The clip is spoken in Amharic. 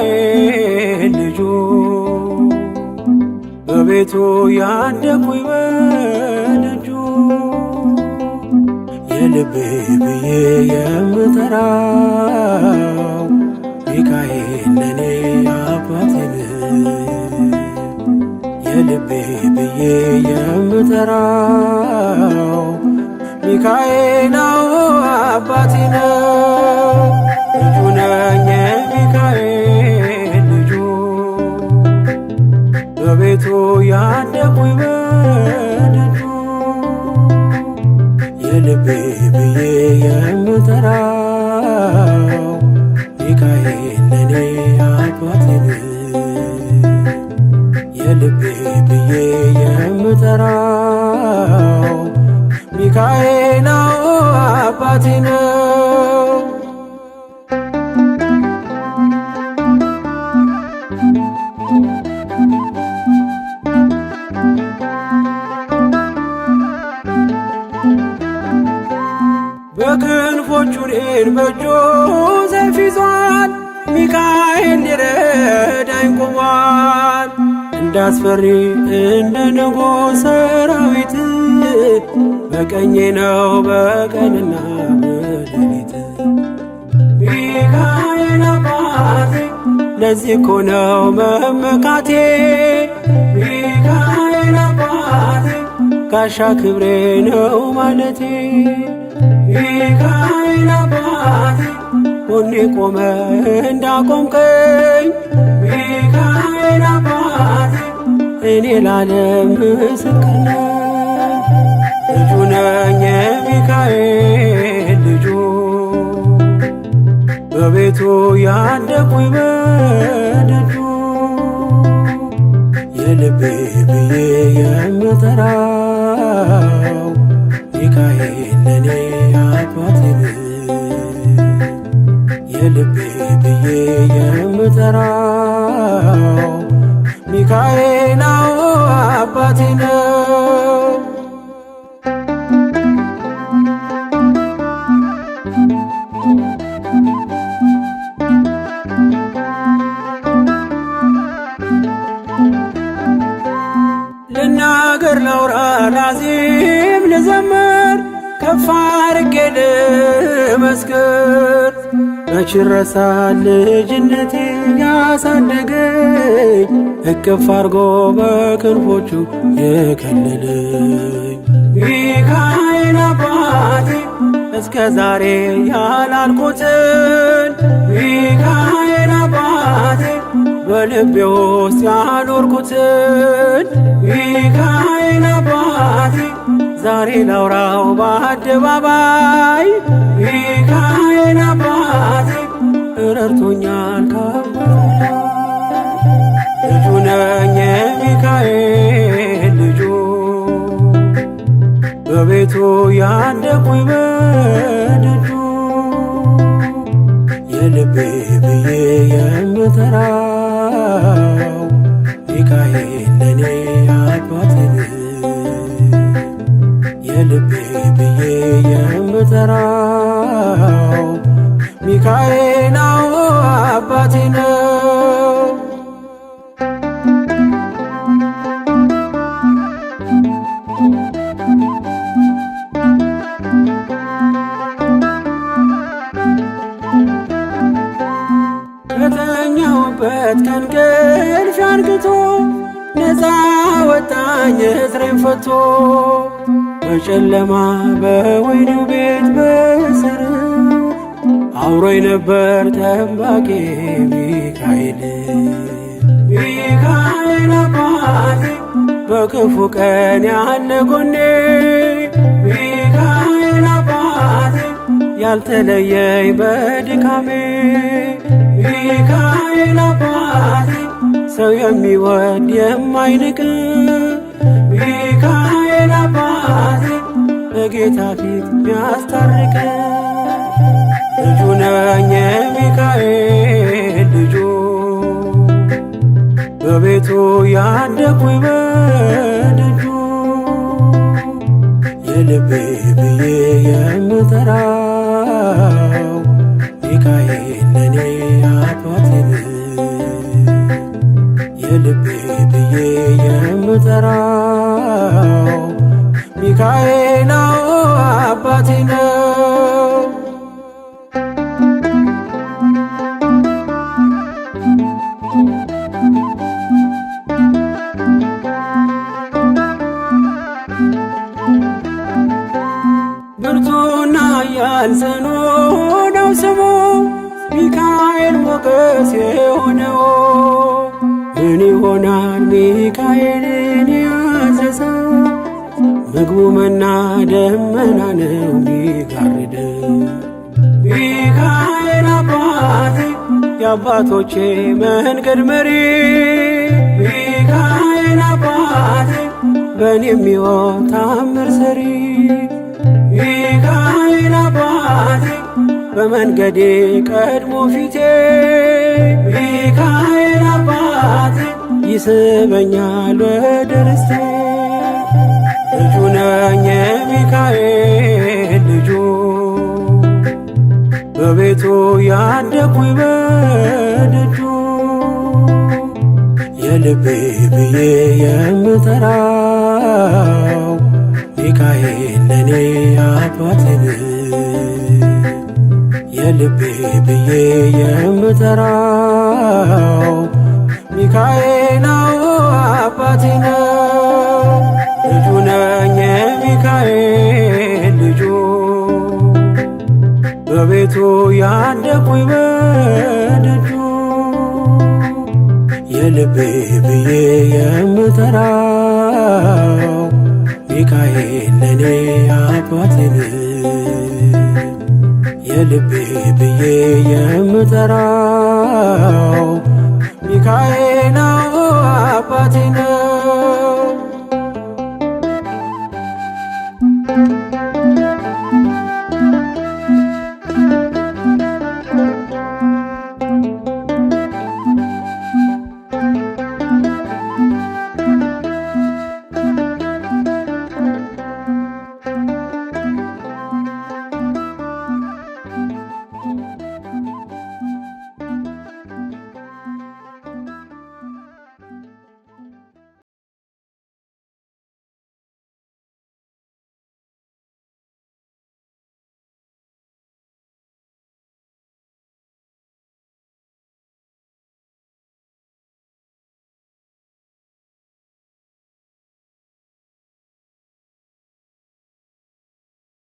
ሚካኤል ልጁ በቤቱ ያደኩኝ በደጁ የልቤ ብዬ የምጠራው ሚካኤል ለኔ አባቴ የልቤ ብዬ የምጠራው ሚካኤል አባቴ ነው። ልጁ ነኝ የሚካኤል ልጁ በቤቱ ያደኩኝ በደጁ የልቤ ብዬ የምጠራው ሚካኤል ለኔ አባቴ የልቤ ብዬ የምጠራው ሚካኤል አባቴ ነው። በክንፎቹ እኔን በእጁ ሰይፍ ይዟል ሚካኤል ሊረዳኝ ቆሟል። እንዳስፈሪ እንደ ንጉሥ ሰራዊት በቀኜ ነው በቀንና በሌሊት ሚካኤል አባቴ ለዚህ እኮ ነው መመካቴ ሚካኤል አባቴ ጋሻ ክብሬ ነው ማለቴ ሚካኤል አባቴ ጎኔ ቆመ እንዳቆምከኝ ሚካኤል አባቴ እኔ ላለም ምስክር ነኝ። ልጁ ነኝ የሚካኤል ልጁ በቤቱ ያደኩኝ በደጁ የልቤ ብዬ የምጠራው ሚካኤል ለኔ አባቴ የልቤ ብዬ የምጠራው ሚካኤል አባቴ ነው። ልናገር ላውራ ላዚም ልዘምር ከፍ አድርጌ ልመስክር መች ይረሳል ልጅነቴ ያሳደገኝ እቅፍ አርጎ በክንፎቹ የከለለኝ ሚካኤል አባቴ እስከ ዛሬ ያላልኩትን ሚካኤል አባቴ በልቤ ውስጥ ያኖርኩትን ሚካኤል አባቴ ዛሬ ላውራው በአደባባይ ሚካኤል አባቴ ረድቶኛል ከአባቴ ልጁ ነኝ የሚካኤል ልጁ በቤቱ ያደኩኝ በደጁ የልቤ ብዬ የምጠራው ሚካኤል ለኔ አባቴ የልቤ ብዬ የምጠራው ሚካኤል አባቴ ነው። ከተኛሁበት ከእንቅልፍ አንቅቶ ነፃ ወጣኝ እስሬን ፈቶ በጨለማ በወህኒው ቤት በእስር አብሮኝ ነበር ጠባቂ ሚካኤል ሚካኤል አባቴ በክፉ ቀን ያለ ጎኔ ሚካኤል አባቴ ያልተለየኝ በድካሜ ሚካኤል አባቴ ሰው የሚወድ የማይንቅ ሚካኤል አባቴ በጌታ ፊት ሚያስታርቅ ልጁ ነኝ የሚካኤል ልጁ በቤቱ ያደኩኝ በደጁ የልቤ ብዬ የምጠራው ሚካኤል ለኔ አባቴ የልቤ ብዬ የምጠራው ሚካኤል አባቴ ነው። ብርቱና ኃያል ጽኑ ነው ስሙ ሚካኤል ሞገስ የሆነው። ምን ይሆናል ሚካኤልን ያዘዘው? ምግቡ መና ደመና ነው ሚጋርደው። ሚካኤል አባቴ የአባቶቼ መንገድ መሪ፣ ሚካኤል አባቴ በእኔ የሚሆን ታምር ሰሪ፣ ሚካኤል አባቴ በመንገዴ ቀድሞ ፊቴ፣ ሚካኤል አባቴ ይስበኛል ወደ ርስቴ። ልጁ ነኝ የሚካኤል ልጁ በቤቱ ያደኩኝ በደጁ የልቤ ብዬ የምጠራው ሚካኤል ለኔ አባቴ ነው። የልቤ ብዬ የምጠራው ሚካኤል አባቴ ነው። ልጁ ነኝ የሚካኤል ልጁ በቤቱ ያደኩኝ በደጁ የልቤ ብዬ የምጠራው ሚካኤል ለኔ አባቴ ነው። የልቤ ብዬ የምጠራው ሚካኤል